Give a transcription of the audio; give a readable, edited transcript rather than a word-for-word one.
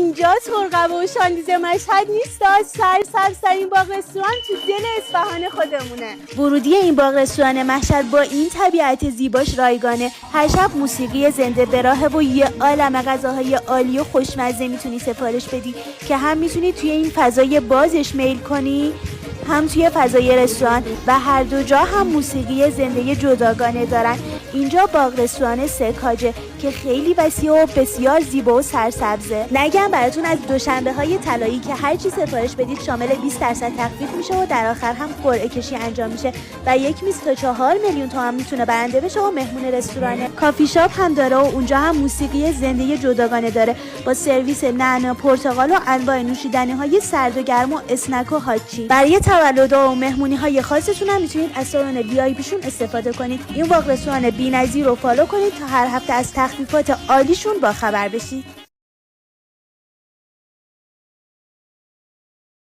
اینجا ترقبه و شاندیزه مشهد نیست، سرسبزترین باغ رستوران تو دل اصفهان خودمونه. ورودی این باغ رستوران مشهد با این طبیعت زیباش رایگانه. هر شب موسیقی زنده به راهه و یه عالمه غذاهای عالی و خوشمزه میتونی سفارش بدی که هم میتونی توی این فضای بازش میل کنی، هم توی فضای رستوران، و هر دو جا هم موسیقی زنده جداگانه دارن. اینجا باغ رستوران سکاجه که خیلی وسیع و بسیار زیبا و سرسبزه. نگم براتون از دوشنبه های طلایی که هر چی سفارش بدید شامل 20% تخفیف میشه و در آخر هم قرعه کشی انجام میشه و یک میز تا 4 میلیون تومان میتونه برنده بشه و مهمون رستورانه. کافی شاپ هم داره و اونجا هم موسیقی زنده جداگانه داره با سرویس نعنا، پرتقال و انواع نوشیدنی های سرد و گرم و اسنک و هاچی. برای تولد و مهمونی های خاصتون هم میتونید از سالن VIP استفاده کنید. این باغ رستوران بی‌نظیر رو فالو کنید تا هر هفته از تخفیفات عالیشون با خبر بشید.